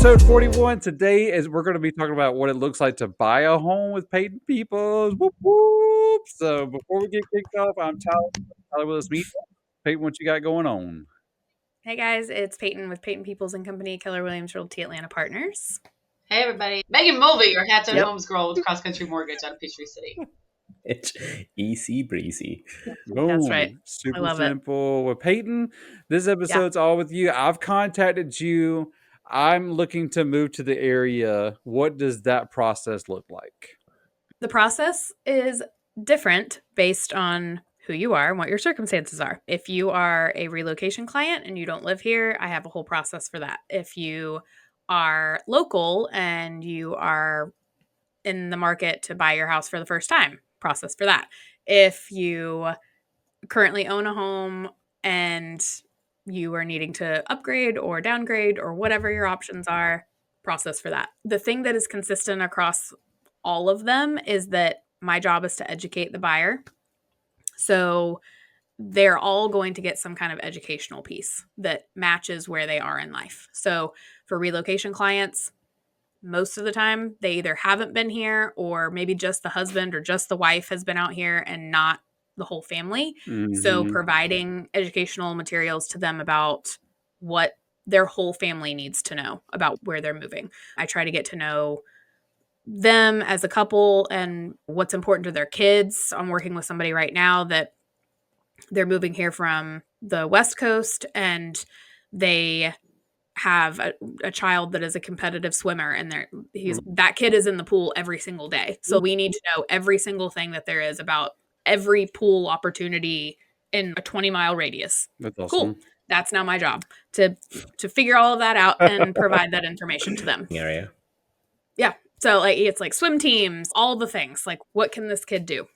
episode 41. Today we're going to be talking about what it looks like to buy a home with Payton Peoples. Whoop, whoop. So before we get kicked off, I'm Tyler Willis Media. Payton, what you got going on? Hey guys, it's Payton with Payton Peoples and Company, Keller Williams Realty Atlanta Partners. Hey everybody, Megan Mulvey, your Hats and Homes girl with Cross Country Mortgage out of Peachtree City. It's easy breezy. Boom. That's right. Super I love simple. Well, Payton, this episode's all with you. I've contacted you. I'm looking to move to the area. What does that process look like? The process is different based on who you are and what your circumstances are. If you are a relocation client and you don't live here, I have a whole process for that. If you are local and you are in the market to buy your house for the first time, process for that. If you currently own a home and you are needing to upgrade or downgrade or whatever your options are, process for that. The thing that is consistent across all of them is that my job is to educate the buyer. So they're all going to get some kind of educational piece that matches where they are in life. So for relocation clients, most of the time they either haven't been here or maybe just the husband or just the wife has been out here and not the whole family. So providing educational materials to them about what their whole family needs to know about where they're moving. I try to get to know them as a couple and what's important to their kids. I'm working with somebody right now that they're moving here from the West Coast and they have a child that is a competitive swimmer and that kid is in the pool every single day. So we need to know every single thing that there is about every pool opportunity in a 20-mile radius. That's awesome. Cool. That's now my job to figure all of that out and provide that information to them. Area. Yeah. So it's like swim teams, all the things. Like, what can this kid do?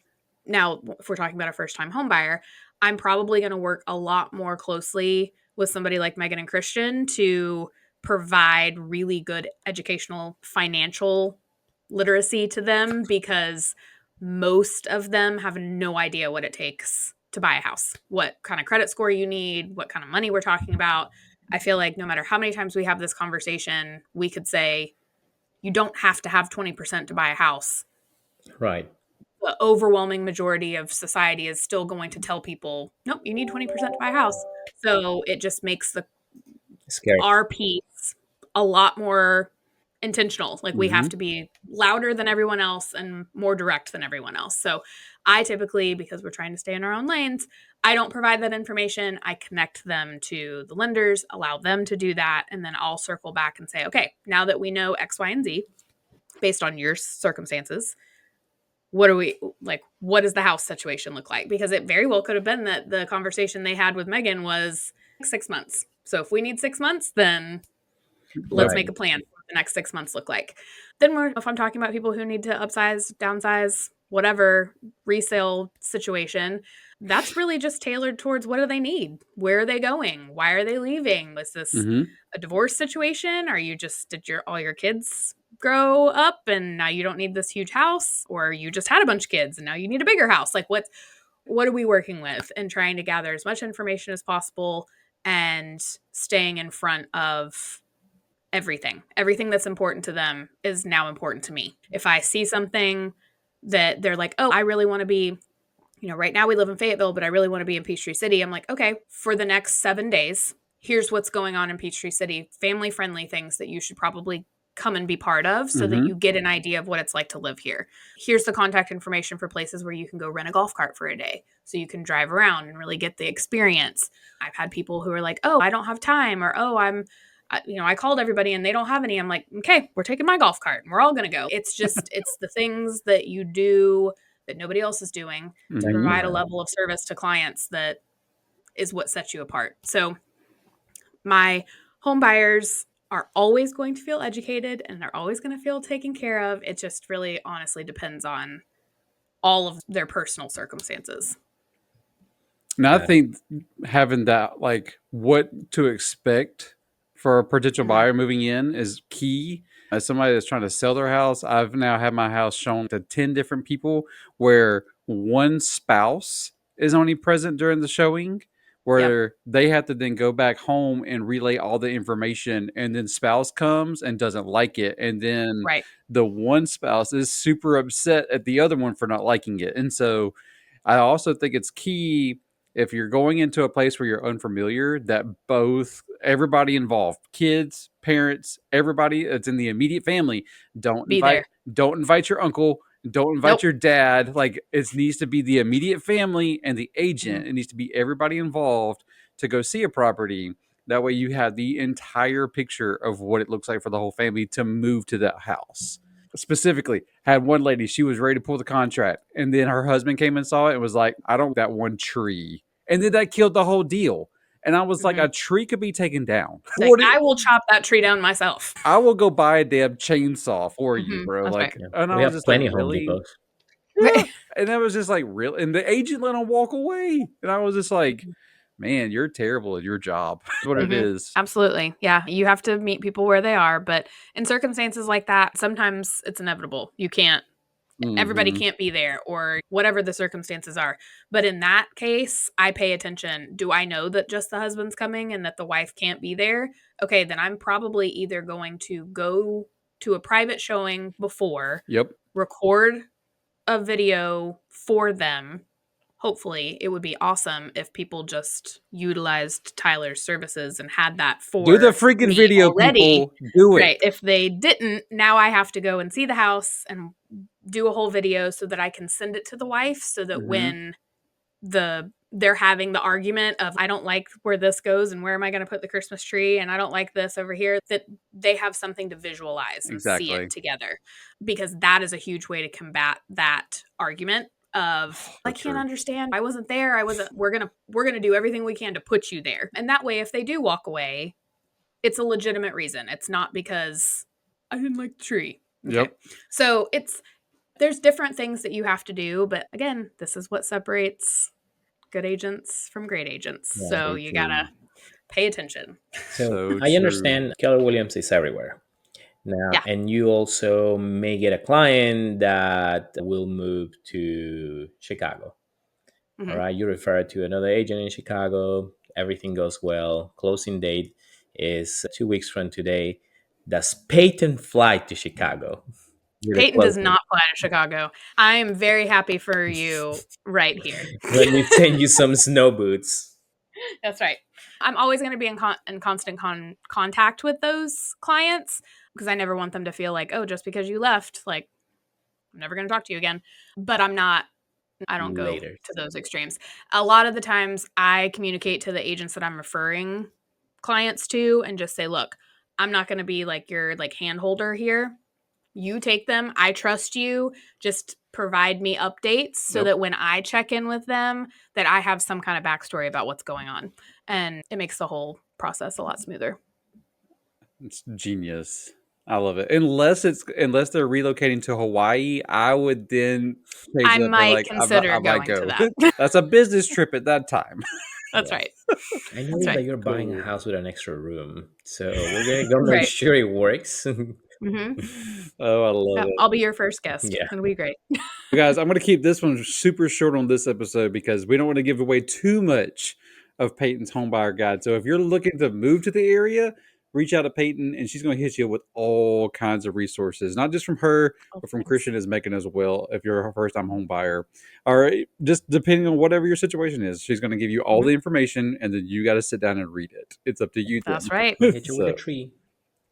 Now, if we're talking about a first-time home buyer, I'm probably going to work a lot more closely with somebody like Megan and Christian to provide really good educational financial literacy to them because most of them have no idea what it takes to buy a house, what kind of credit score you need, what kind of money we're talking about. I feel like no matter how many times we have this conversation, we could say, you don't have to have 20% to buy a house. Right. The overwhelming majority of society is still going to tell people, nope, you need 20% to buy a house. So it just makes our piece a lot more intentional. Like we have to be louder than everyone else and more direct than everyone else. So I typically, because we're trying to stay in our own lanes, I don't provide that information. I connect them to the lenders, allow them to do that. And then I'll circle back and say, okay, now that we know X, Y, and Z based on your circumstances, what does the house situation look like? Because it very well could have been that the conversation they had with Megan was 6 months. So if we need 6 months, then let's make a plan for what the next 6 months look like. Then if I'm talking about people who need to upsize, downsize, whatever resale situation, that's really just tailored towards what do they need? Where are they going? Why are they leaving? Was this a divorce situation? Did all your kids grow up and now you don't need this huge house, or you just had a bunch of kids and now you need a bigger house? Like what are we working with, and trying to gather as much information as possible and staying in front of everything that's important to them is now important to me. If I see something that they're like, oh, I really want to be, right now we live in Fayetteville, but I really want to be in Peachtree City. I'm like, okay, for the next 7 days, here's what's going on in Peachtree City, family friendly things that you should probably come and be part of so that you get an idea of what it's like to live here. Here's the contact information for places where you can go rent a golf cart for a day so you can drive around and really get the experience. I've had people who are like, oh, I don't have time, or, oh, I called everybody and they don't have any. I'm like, okay, we're taking my golf cart and we're all going to go. It's just, it's the things that you do that nobody else is doing to provide a level of service to clients that is what sets you apart. So my home buyers are always going to feel educated and they're always going to feel taken care of. It just really honestly depends on all of their personal circumstances. Now, I think having that, like, what to expect for a potential buyer moving in is key. As somebody that's trying to sell their house, I've now had my house shown to 10 different people where one spouse is only present during the showing, where they have to then go back home and relay all the information, and then spouse comes and doesn't like it, and then the one spouse is super upset at the other one for not liking it. And so I also think it's key, if you're going into a place where you're unfamiliar, that everybody involved, kids, parents, everybody that's in the immediate family, don't invite your uncle, don't invite your dad. Like, it needs to be the immediate family and the agent. It needs to be everybody involved to go see a property. That way you have the entire picture of what it looks like for the whole family to move to that house. Specifically, had one lady, she was ready to pull the contract, and then her husband came and saw it and was like, I don't that one tree. And then that killed the whole deal. And I was like, a tree could be taken down. I will chop that tree down myself. I will go buy a damn chainsaw for you, bro. That's like, right. and I We was have just plenty like, of Home really? Depots. Yeah. And that was just like, real. And the agent let him walk away. And I was just like, man, you're terrible at your job. That's what it is. Absolutely. Yeah. You have to meet people where they are. But in circumstances like that, sometimes it's inevitable. You can't. Everybody can't be there, or whatever the circumstances are. But in that case, I pay attention. Do I know that just the husband's coming and that the wife can't be there? Okay, then I'm probably either going to go to a private showing before, record a video for them. Hopefully, it would be awesome if people just utilized Tyler's services and had that for do the freaking video already. People. Do it. Right. If they didn't, now I have to go and see the house and do a whole video so that I can send it to the wife, so that when they're having the argument of, I don't like where this goes and where am I going to put the Christmas tree, and I don't like this over here, that they have something to visualize and see it together, because that is a huge way to combat that argument of, I can't understand. I wasn't there. We're going to do everything we can to put you there. And that way, if they do walk away, it's a legitimate reason. It's not because I didn't like the tree. Okay. So there's different things that you have to do, but again, this is what separates good agents from great agents. Yeah, so you gotta pay attention. So I understand Keller Williams is everywhere now, and you also may get a client that will move to Chicago. All right, you refer to another agent in Chicago. Everything goes well. Closing date is 2 weeks from today. Does Payton fly to Chicago? Payton does not fly to Chicago. I am very happy for you right here. Let me send you some snow boots. That's right. I'm always going to be in constant contact with those clients, because I never want them to feel like, oh, just because you left, like, I'm never going to talk to you again. But I don't go to those extremes. A lot of the times I communicate to the agents that I'm referring clients to and just say, look, I'm not going to be like your hand holder here. You take them. I trust you. Just provide me updates so that when I check in with them, that I have some kind of backstory about what's going on. And it makes the whole process a lot smoother. It's genius. I love it. Unless they're relocating to Hawaii, I would then I might consider going to that. That's a business trip at that time. That's right. I know that you're buying a house with an extra room, so we're gonna go make sure it works. Oh, I love it. I'll be your first guest. Yeah. It'll be great. Guys, I'm going to keep this one super short on this episode because we don't want to give away too much of Payton's homebuyer guide. So if you're looking to move to the area, reach out to Payton, and she's going to hit you with all kinds of resources, not just from her, but from Christian is making as well. If you're a first-time home buyer, or just depending on whatever your situation is, she's going to give you all the information, and then you got to sit down and read it. It's up to you. That's right. Hit you with a tree.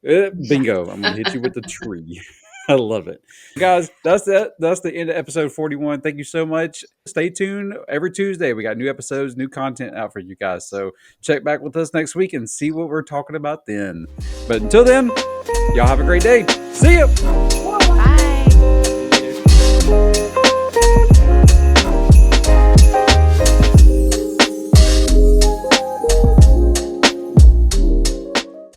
Bingo. I'm going to hit you with the tree. I love it. Guys, that's it. That's the end of episode 41. Thank you so much. Stay tuned. Every Tuesday, we got new episodes, new content out for you guys. So check back with us next week and see what we're talking about then. But until then, y'all have a great day. See ya.